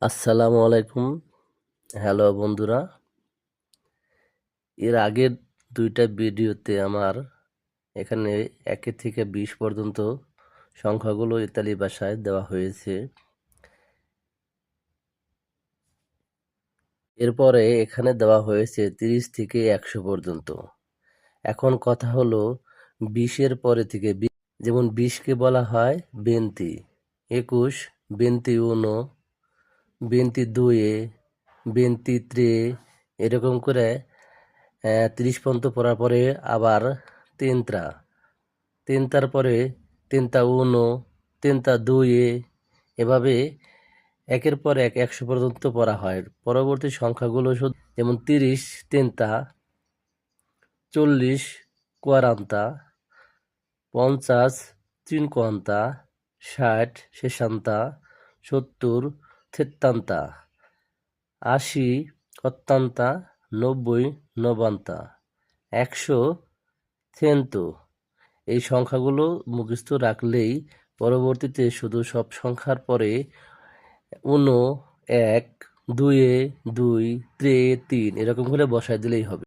আসসালামু আলাইকুম। হ্যালো বন্ধুরা, এর আগের দুইটা ভিডিওতে আমার এখানে 1 থেকে 20 পর্যন্ত সংখ্যাগুলো ইতালি ভাষায় দেওয়া হয়েছে। এরপরে এখানে দেওয়া হয়েছে 30 থেকে 100 পর্যন্ত। এখন কথা হলো 20-এর পরে থেকে যেমন 20-কে বলা হয় 20, 21, 21, 22, 23, এরকম করে 30 পর্যন্ত পড়ার পরে আবার তিনটা তিনটার পরে তিনটা উনো, তিনটা দুয়ে, এভাবে একের পর এক 100 পর্যন্ত পড়া হয়। পরবর্তী সংখ্যাগুলো শুধু যেমন 30 তিনটা, 40 কোয়ারান্তা, 50 cinquanta, 60 sessanta, 70 settanta, 80 ottanta, 90 novanta, 100 cento। এই সংখ্যাগুলো মুখস্থ রাখলেই পরবর্তীতে শুধু সব সংখ্যার পরে উনো, এক, দুয়ে, দুই, ত্রে, তিন এরকম করে বসায় দিলেই হবে।